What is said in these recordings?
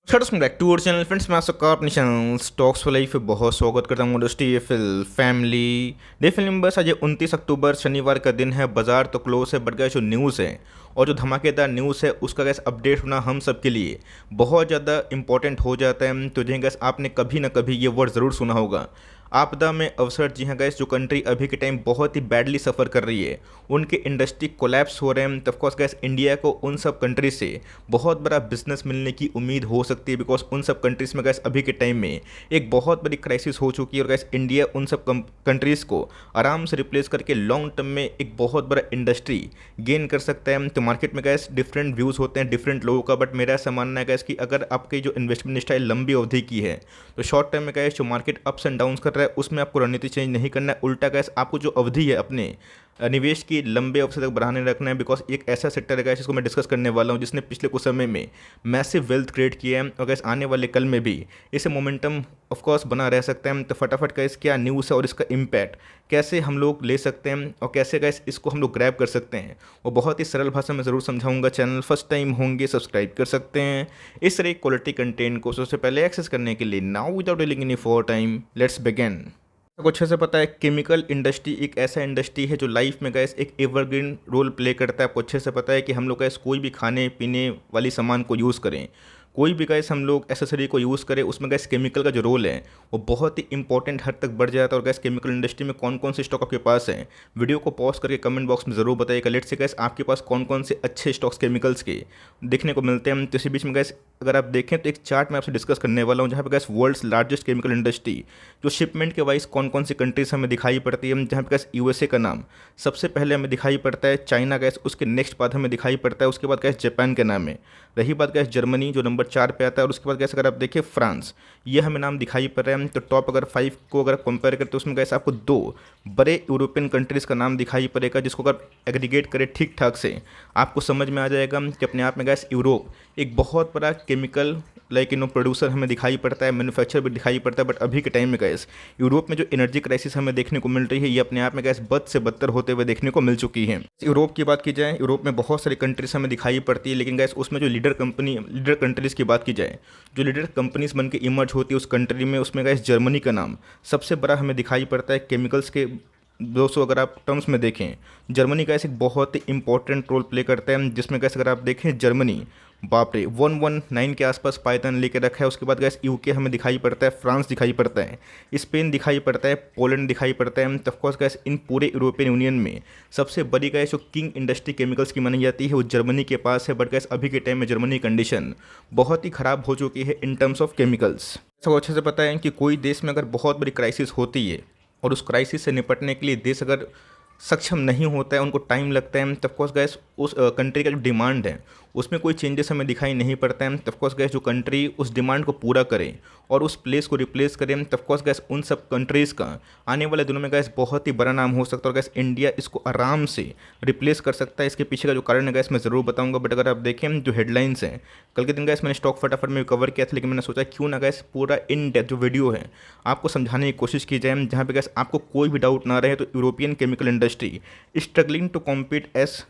Welcome back to our channel friends. मैं आपका अपने चैनल स्टॉक्स फॉर लाइफ पे बहुत स्वागत करता हूँ। Industry FL family day film number आज 29 अक्टूबर शनिवार का दिन है। बाजार तो क्लोज है, बट गैस जो न्यूज़ है और जो धमाकेदार न्यूज़ है उसका गैस अपडेट होना हम सब के लिए बहुत ज़्यादा इंपॉर्टेंट हो जाता है। तो जी गैस आपने कभी ना कभी ये वर्ड ज़रूर सुना होगा, आपदा में अवसर। जी हाँ गैस, जो कंट्री अभी के टाइम बहुत ही बैडली सफ़र कर रही है, उनके इंडस्ट्री कोलैप्स हो रहे हैं। तो ऑफकोर्स गैस इंडिया को उन सब कंट्री से बहुत बड़ा बिजनेस मिलने की उम्मीद हो सकती है, बिकॉज उन सब कंट्रीज़ में गैस अभी के टाइम में एक बहुत बड़ी क्राइसिस हो चुकी है। और गैस इंडिया उन सब कंट्रीज़ को आराम से रिप्लेस करके लॉन्ग टर्म में एक बहुत बड़ा इंडस्ट्री गेन कर सकता है। तो मार्केट में गैस डिफरेंट व्यूज़ होते हैं डिफरेंट लोगों का, बट मेरा ऐसा मानना है गैस कि अगर आपकी जो इन्वेस्टमेंट स्टाइल लंबी अवधि की है तो शॉर्ट टर्म में गैस जो मार्केट अप्स एंड डाउन्स कर रहा है उसमें आपको रणनीति चेंज नहीं करना है। उल्टा गैस आपको जो अवधि है अपने निवेश की लंबे अवसर तक बढ़ाने रखना है, बिकॉज एक ऐसा सेक्टर है गैस जिसको मैं डिस्कस करने वाला हूँ जिसने पिछले कुछ समय में मैसिव वेल्थ क्रिएट किया है और गैस आने वाले कल में भी इसे मोमेंटम ऑफ कोर्स बना रह सकता है। तो फटाफट गैस क्या न्यूज़ है और इसका इम्पैक्ट कैसे हम लोग ले सकते हैं और कैसे गैस इसको हम लोग ग्रैब कर सकते हैं, वो बहुत ही सरल भाषा में ज़रूर समझाऊंगा। चैनल फर्स्ट टाइम होंगे सब्सक्राइब कर सकते हैं इस तरह क्वालिटी कंटेंट को सबसे पहले एक्सेस करने के लिए। Now without delaying any for time let's begin. आपको अच्छे से पता है केमिकल इंडस्ट्री एक ऐसा इंडस्ट्री है जो लाइफ में गैस एक एवरग्रीन रोल प्ले करता है। आपको अच्छे से पता है कि हम लोग गैस कोई भी खाने पीने वाली सामान को यूज़ करें, कोई भी गैस हम लोग एसेसरी को यूज़ करें, उसमें गैस केमिकल का जो रोल है वो बहुत ही इंपॉर्टेंट हद तक बढ़ जाता है। और गैस केमिकल इंडस्ट्री में कौन कौन से स्टॉक आपके पास है, वीडियो को पॉज करके कमेंट बॉक्स में ज़रूर बताइएगा। लेट से गैस आपके पास कौन कौन से अच्छे स्टॉक्स केमिकल्स के देखने को मिलते हैं। तो इसी बीच में गैस अगर आप देखें तो एक चार्ट मैं आपसे डिस्कस करने वाला हूँ जहाँ पे gas world's largest chemical industry जो शिपमेंट के वाइज कौन कौन सी कंट्रीज हमें दिखाई पड़ती है। जहाँ पे गैस यूएसए का नाम सबसे पहले हमें दिखाई पड़ता है, चाइना गैस उसके नेक्स्ट बाद हमें दिखाई पड़ता है, उसके बाद गैस जापान के नाम है। रही बात गैस जर्मनी जो नंबर 4 पे आता है, और उसके बाद गैस अगर आप देखें फ्रांस, ये हमें नाम दिखाई पड़ रहा है। तो टॉप अगर 5 को अगर कंपेयर करें तो उसमें गैस आपको 2 बड़े यूरोपियन कंट्रीज़ का नाम दिखाई पड़ेगा, जिसको अगर एग्रीगेट करें ठीक ठाक से आपको समझ में आ जाएगा कि अपने आप में गैस यूरोप एक बहुत बड़ा केमिकल प्रोड्यूसर हमें दिखाई पड़ता है, मैन्युफैक्चर भी दिखाई पड़ता है। बट अभी के टाइम में गैस यूरोप में जो एनर्जी क्राइसिस हमें देखने को मिल रही है, ये अपने आप में गैस बद से बदतर होते हुए देखने को मिल चुकी है। यूरोप की बात की जाए, यूरोप में बहुत सारी कंट्रीज हमें दिखाई पड़ती है, लेकिन गैस उसमें जो लीडर कंट्रीज़ की बात की जाए, जो लीडर कंपनीज बन के इमर्ज होती है उस कंट्री में, उसमें गैस जर्मनी का नाम सबसे बड़ा हमें दिखाई पड़ता है केमिकल्स के। दोस्तों अगर आप टर्म्स में देखें, जर्मनी का एक बहुत ही इंपॉर्टेंट रोल प्ले करता है, जिसमें गैस अगर आप देखें जर्मनी बाप रे 119 के आसपास पाइथन लेके रखा है। उसके बाद गैस यूके हमें दिखाई पड़ता है, फ्रांस दिखाई पड़ता है, स्पेन दिखाई पड़ता है, पोलैंड दिखाई पड़ता है। तो ऑफकोर्स गैस इन पूरे यूरोपियन यूनियन में सबसे बड़ी गैस जो किंग इंडस्ट्री केमिकल्स की मानी जाती है वो जर्मनी के पास है। बट गैस अभी के टाइम में जर्मनी कंडीशन बहुत ही ख़राब हो चुकी है इन टर्म्स ऑफ केमिकल्स। सबको अच्छे से पता है कि कोई देश में अगर बहुत बड़ी क्राइसिस होती है और उस क्राइसिस से निपटने के लिए देश अगर सक्षम नहीं होता है, उनको टाइम लगता है, तब कोर्स गैस उस कंट्री का जो डिमांड है उसमें कोई चेंजेस हमें दिखाई नहीं पड़ता है। तब कोर्स गैस जो कंट्री उस डिमांड को पूरा करे और उस प्लेस को रिप्लेस करें, तब कोर्स गैस उन सब कंट्रीज़ का आने वाले दिनों में गैस बहुत ही बड़ा नाम हो सकता है। और गैस इंडिया इसको आराम से रिप्लेस कर सकता है। इसके पीछे का जो कारण है गैस मैं ज़रूर बताऊंगा। बट अगर आप देखें जो हेडलाइंस हैं, कल के दिन गैस मैंने स्टॉक फटाफट में कवर किया था, लेकिन मैंने सोचा क्यों ना गैस पूरा इन डेप्थ जो वीडियो है आपको समझाने की कोशिश की जाए, जहाँ पे गैस आपको कोई भी डाउट ना रहे। तो European chemical industry struggling to compete as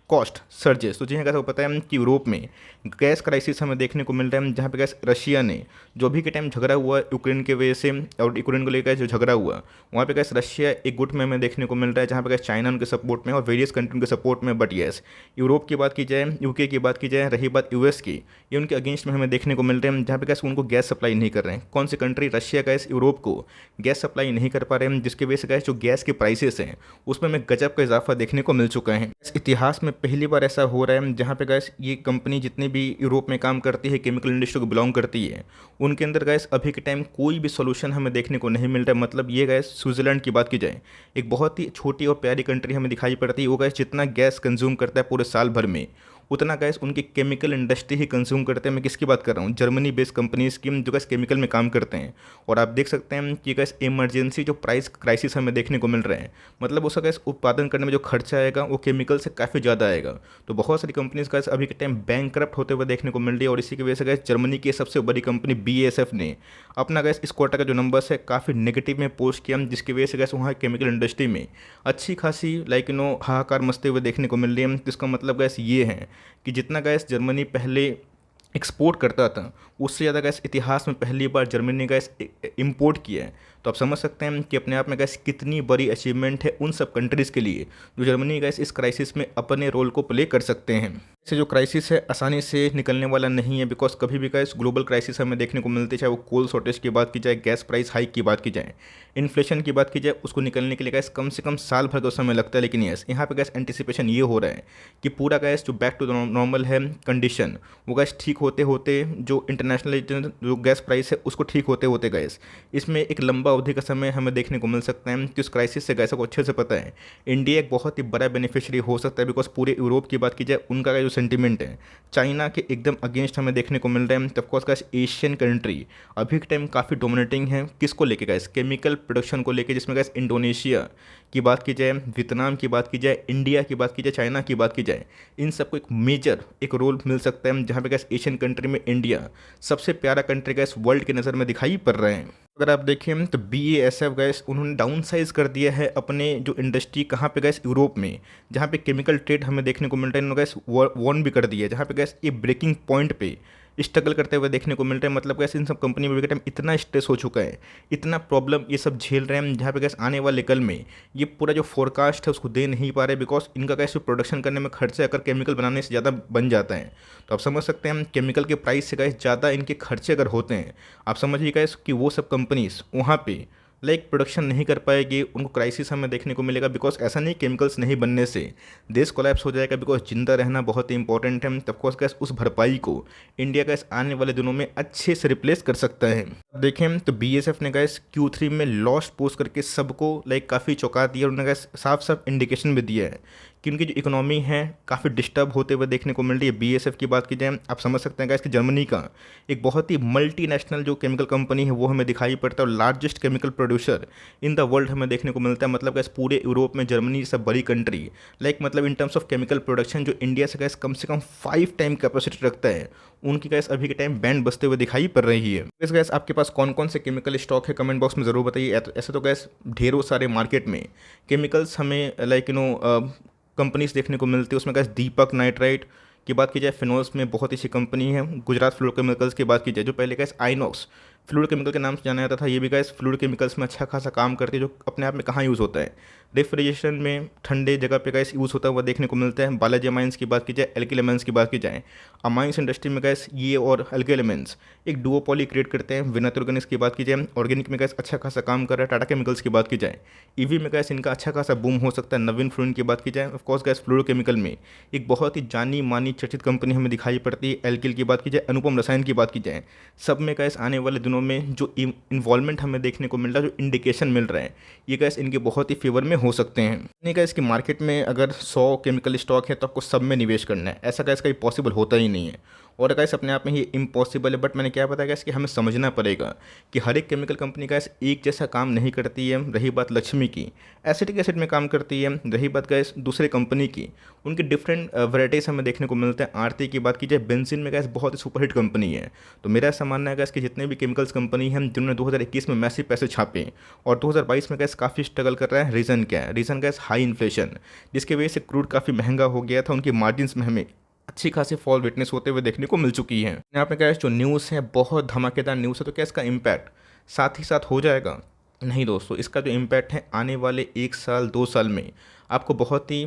cost surges. तो जी हाँ, कैसा पता है कि यूरोप में गैस क्राइसिस हमें देखने को मिल रहा है, जहाँ पे गैस रशिया ने जो भी के टाइम झगड़ा हुआ यूक्रेन के वजह से, और यूक्रेन को लेकर जो झगड़ा हुआ वहाँ पे गैस रशिया एक गुट में हमें देखने को मिल रहा है, जहाँ पे गैस चाइना उनके सपोर्ट में और वेरियस कंट्री के सपोर्ट में। बट येस, यूरोप की बात की जाए, यूके की बात की जाए, रही बात यूएस की, ये उनके अगेंस्ट में हमें देखने को मिल रहे हैं, जहाँ पे गैस उनको गैस सप्लाई नहीं कर रहे हैं। कौन सी कंट्री? रशिया गैस यूरोप को गैस सप्लाई नहीं कर पा रहे हैं, जिसकी वजह से गैस जो गैस के प्राइसेस हैं उसमें हमें गजब का इजाफा देखने को मिल चुका है। इतिहास में पहली बार ऐसा हो रहा है जहाँ पे गैस ये कंपनी जितनी भी यूरोप में काम करती है, केमिकल इंडस्ट्री को बिलोंग करती है, उनके अंदर गैस अभी के टाइम कोई भी सोल्यूशन हमें देखने को नहीं मिल रहा है। मतलब ये गैस स्विट्जरलैंड की बात की जाए, एक बहुत ही छोटी और प्यारी कंट्री हमें दिखाई पड़ती है, वो गैस जितना गैस कंज्यूम करता है पूरे साल भर में उतना गैस उनकी केमिकल इंडस्ट्री ही कंज्यूम करते हैं। मैं किसकी बात कर रहा हूँ? जर्मनी बेस्ड कंपनीज की, जो गैस केमिकल में काम करते हैं। और आप देख सकते हैं कि गैस इमरजेंसी जो प्राइस क्राइसिस हमें देखने को मिल रहे हैं, मतलब उसका गैस उत्पादन करने में जो खर्चा आएगा वो केमिकल से काफ़ी ज़्यादा आएगा। तो बहुत सारी कंपनीज गैस अभी के टाइम बैंकरप्ट होते हुए देखने को मिल रही है। और इसी की वजह से गैस जर्मनी की सबसे बड़ी कंपनी BASF ने अपना गैस इस क्वार्टर का जो नंबर्स है काफ़ी नेगेटिव में पोस्ट किया, जिसकी वजह से गैस वहाँ केमिकल इंडस्ट्री में अच्छी खासी हाहाकार मचते हुए देखने को मिल रही है। तो इसका मतलब गैस ये है कि जितना गैस जर्मनी पहले एक्सपोर्ट करता था, उससे ज़्यादा गैस इतिहास में पहली बार जर्मनी ने गैस इम्पोर्ट किया है। तो आप समझ सकते हैं कि अपने आप में गैस कितनी बड़ी अचीवमेंट है उन सब कंट्रीज़ के लिए जो जर्मनी गैस इस क्राइसिस में अपने रोल को प्ले कर सकते हैं। से जो क्राइसिस है आसानी से निकलने वाला नहीं है, बिकॉज कभी भी गैस ग्लोबल क्राइसिस हमें देखने को मिलती है, चाहे वो कोल शॉर्टेज की बात की जाए, गैस प्राइस हाइक की बात की जाए, इन्फ्लेशन की बात की जाए, उसको निकलने के लिए गैस कम से कम साल भर का समय लगता है। लेकिन यस, यहाँ पे गैस एंटिसिपेशन ये हो रहा है कि पूरा गैस जो बैक टू द नॉर्मल है कंडीशन, वो गैस ठीक होते होते जो इंटरनेशनल जो गैस प्राइस है उसको ठीक होते होते गैस इसमें एक लंबा अवधि का समय हमें देखने को मिल सकता है। कि उस क्राइसिस से गैस को अच्छे से पता है इंडिया एक बहुत ही बड़ा बेनिफिशियरी हो सकता है, बिकॉज पूरे यूरोप की बात की जाए उनका जो सेंटीमेंट है चाइना के एकदम अगेंस्ट हमें देखने को मिल रहा है। ऑफकोर्स गैस एशियन कंट्री अभी के टाइम काफ़ी डोमिनेटिंग है, किसको लेके गैस केमिकल प्रोडक्शन को लेके, जिसमें गैस इंडोनेशिया की बात की जाए, वियतनाम की बात की जाए, इंडिया की बात की जाए, चाइना की बात की जाए, इन सबको एक मेजर एक रोल मिल सकता है, जहाँ पे गैस एशियन कंट्री में इंडिया सबसे प्यारा कंट्री गैस वर्ल्ड की नज़र में दिखाई पड़ रहे हैं। अगर आप देखें तो BASF गैस उन्होंने डाउन साइज कर दिया है अपने जो इंडस्ट्री, कहाँ पे गैस यूरोप में, जहाँ पे केमिकल ट्रेड हमें देखने को मिल रहा है, इन्होंने गैस वॉर्न भी कर दिया है, जहाँ पे गैस ये ब्रेकिंग पॉइंट पे स्ट्रगल करते हुए देखने को मिल रहा है। मतलब गैस इन सब कंपनी में भी टाइम इतना स्ट्रेस हो चुका है, इतना प्रॉब्लम ये सब झेल रहे हैं, जहाँ पे गैस आने वाले कल में ये पूरा जो फोरकास्ट है उसको दे नहीं पा रहे, बिकॉज इनका गैस प्रोडक्शन करने में खर्चे अगर केमिकल बनाने से ज़्यादा बन जाता है तो आप समझ सकते हैं केमिकल के प्राइस से गैस ज़्यादा इनके खर्चे अगर होते हैं, आप समझिए गैस कि वो सब कंपनीज वहाँ पे लाइक प्रोडक्शन नहीं कर पाएगी, उनको क्राइसिस हमें देखने को मिलेगा। बिकॉज ऐसा नहीं केमिकल्स नहीं बनने से देश कोलैप्स हो जाएगा, बिकॉज जिंदा रहना बहुत ही इंपॉर्टेंट है। तब कोर्स गैस उस भरपाई को इंडिया गैस आने वाले दिनों में अच्छे से रिप्लेस कर सकता है। देखें तो BASF ने गैस Q3 में लॉस पोस्ट करके सबको लाइक काफ़ी चौंका दिया, उन्होंने गैस साफ साफ इंडिकेशन भी दिया है कि उनकी जो इकोनॉमी है काफ़ी डिस्टर्ब होते हुए देखने को मिल रही है। BASF की बात की जाए, आप समझ सकते हैं गैस कि जर्मनी का एक बहुत ही मल्टीनेशनल जो केमिकल कंपनी है वो हमें दिखाई पड़ता है, और largest chemical producer in the world हमें देखने को मिलता है। मतलब गैस पूरे यूरोप में जर्मनी से बड़ी कंट्री, लाइक मतलब in terms of chemical production जो इंडिया से गैस कम से कम 5 टाइम कैपेसिटी रखता है, उनकी गैस अभी के टाइम बैंड बजते हुए दिखाई पड़ रही है। इस गैस आपके पास कौन कौन से केमिकल स्टॉक है कमेंट बॉक्स में ज़रूर बताइए। ऐसे तो गैस ढेरों सारे मार्केट में केमिकल्स हमें लाइक कंपनीज देखने को मिलती है, उसमें गैस दीपक नाइट्राइट की बात की जाए, फिनोल्स में बहुत ही सी कंपनी है, गुजरात फ्लोरोकेमिकल्स की बात की जाए जो पहले गैस आइनॉक्स फ्लूइड केमिकल के नाम से जाना जाता था, ये भी गैस फ्लूइड केमिकल्स में अच्छा खासा काम करती है, जो अपने आप में कहाँ यूज़ होता है, रेफ्रिजरेशन में ठंडे जगह पे गैस यूज़ होता हुआ देखने को मिलता है। बालाजी अमाइंस की बात की जाए, एल्किल अमाइंस की बात की जाए, अमाइंस इंडस्ट्री में गैस ये और एल्किल अमाइंस एक डुओपॉली क्रिएट करते हैं। विनात ऑर्गेनिक्स की बात की जाए, ऑर्गेनिक में गैस अच्छा खासा काम कर रहा है। टाटा केमिकल्स की बात की जाए, ईवी में गैस इनका अच्छा खासा बूम हो सकता है। नवीन फ्लूइड की बात की जाए, ऑफकोर्स गैस फ्लोरोकेमिकल में एक बहुत ही जानी मानी चर्चित कंपनी हमें दिखाई पड़ती है। एल्किल की बात की जाए, अनुपम रसायन की बात की जाए, सब में गैस आने वाले दिनों में जो इन्वॉल्वमेंट हमें देखने को मिल रहा है, जो इंडिकेशन मिल रहा है, ये गैस इनके बहुत ही फेवर में हो सकते हैं। नहीं गैस कि मार्केट में अगर 100 केमिकल स्टॉक है तो आपको सब में निवेश करना है, ऐसा गैस कहीं पॉसिबल होता ही नहीं है, और गैस अपने आप में ही इम्पॉसिबल है। बट मैंने क्या बताया गैस कि हमें समझना पड़ेगा कि हर एक केमिकल कंपनी गैस एक जैसा काम नहीं करती है। रही बात लक्ष्मी की, एसिटिक एसिड में काम करती है। रही बात गैस दूसरे कंपनी की, उनकी डिफरेंट वैराइटीज़ हमें देखने को मिलते हैं। आरती की बात की जाए, बेंजीन में गैस बहुत ही सुपरहिट कंपनी है। तो मेरा ऐसा मानना है गैस कि जितने भी केमिकल्स कंपनी हैं जिन्होंने 2021 में मैसिव पैसे छापे और 2022 में गैस काफ़ी स्ट्रगल कर रहा है, रीज़न क्या है? रीज़न गैस हाई इन्फ्लेशन, जिसकी वजह से क्रूड काफ़ी महंगा हो गया था, उनकी मार्जिन्स में हमें अच्छी खासी फॉल विटनेस होते हुए देखने को मिल चुकी है। यहाँ पे क्या है, जो न्यूज़ है बहुत धमाकेदार न्यूज़ है, तो क्या इसका इम्पैक्ट साथ ही साथ हो जाएगा? नहीं दोस्तों, इसका जो इम्पैक्ट है आने वाले 1 साल 2 साल में आपको बहुत ही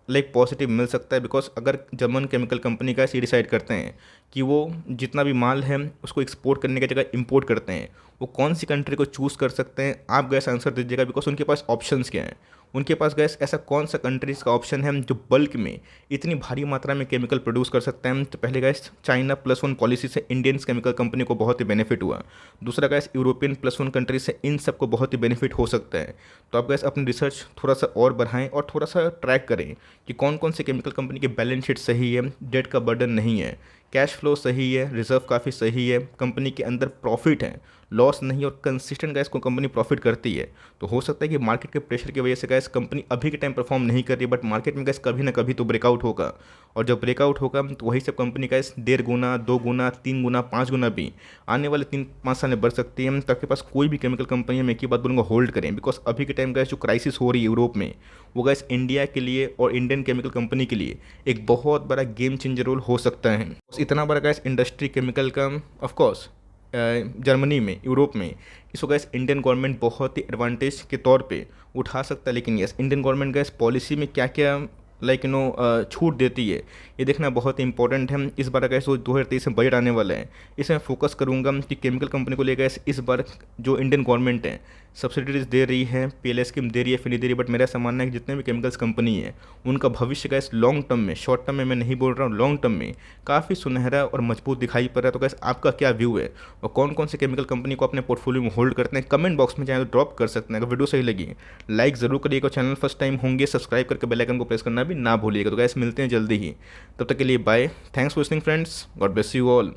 लाइक पॉजिटिव मिल सकता है। बिकॉज अगर जर्मन केमिकल कंपनी का ये डिसाइड करते हैं कि वो जितना भी माल है उसको एक्सपोर्ट करने की जगह इंपोर्ट करते हैं, वो कौन सी कंट्री को चूज़ कर सकते हैं? आप गैस आंसर दीजिएगा, बिकॉज उनके पास ऑप्शंस क्या हैं। उनके पास गैस ऐसा कौन सा कंट्रीज़ का ऑप्शन है जो बल्क में इतनी भारी मात्रा में केमिकल प्रोड्यूस कर सकते हैं? तो पहले गैस चाइना +1 पॉलिसी से इंडियन केमिकल कंपनी को बहुत ही बेनिफिट हुआ। दूसरा गैस यूरोपियन +1 कंट्री से इन सबको बहुत ही बेनिफिट हो सकता है। तो आप गैस अपनी रिसर्च थोड़ा सा और बढ़ाएं और थोड़ा सा ट्रैक करें कि कौन कौन से केमिकल कंपनी की बैलेंस शीट सही है, डेट का बर्डन नहीं है, कैश फ्लो सही है, रिजर्व काफ़ी सही है, कंपनी के अंदर प्रॉफिट है, लॉस नहीं, और कंसिस्टेंट गैस को कंपनी प्रॉफिट करती है। तो हो सकता है कि मार्केट के प्रेशर की वजह से गैस कंपनी अभी के टाइम परफॉर्म नहीं कर रही, बट मार्केट में गैस कभी ना कभी तो ब्रेकआउट होगा, और जब ब्रेकआउट होगा तो वही सब कंपनी गैस 1.5 गुना, 2 गुना, 3 गुना, 5 गुना भी आने वाले 3-5 साल में बढ़ सकती है। तो आपके पास कोई भी केमिकल कंपनी है, मैं एक ही बात बोलूँगा, होल्ड करें। बिकॉज अभी के टाइम गैस जो क्राइसिस हो रही है यूरोप में, वो गैस इंडिया के लिए और इंडियन केमिकल कंपनी के लिए एक बहुत बड़ा गेम चेंजर रोल हो सकता है। इतना बड़ा गैस इंडस्ट्री केमिकल का ऑफ कोर्स जर्मनी में, यूरोप में, इसको गैस इंडियन गवर्नमेंट बहुत ही एडवांटेज के तौर पे उठा सकता है। लेकिन yes, Indian government gas policy में क्या क्या छूट देती है, ये देखना बहुत ही इंपॉर्टेंट है। इस बार गैस वो 2023 में बजट आने वाला है, इसमें फोकस करूंगा कि केमिकल कंपनी को लेकर इस बार जो इंडियन गवर्नमेंट है सब्सिडीज दे रही है, पीएलआई स्कीम दे रही है, फिर नहीं दे रही है, बट मेरा ऐसा मानना है कि जितने भी केमिकल्स कंपनी है उनका भविष्य गैस लॉन्ग टर्म में, शॉर्ट टर्म में मैं नहीं बोल रहा हूँ, लॉन्ग टर्म में काफ़ी सुनहरा और मजबूत दिखाई पड़ रहा है। तो गैस आपका क्या व्यू है और कौन कौन से केमिकल कंपनी को अपने पोर्टफोलियो में होल्ड करते हैं, कमेंट बॉक्स में चाहे तो ड्रॉप कर सकते हैं। अगर वीडियो सही लगी लाइक ज़रूर करिएगा, चैनल फर्स्ट टाइम होंगे सब्सक्राइब करके बेल आइकन को प्रेस करना भी ना भूलिएगा। तो गैस मिलते हैं जल्दी ही, तब तक के लिए bye, thanks for listening friends, God bless you all.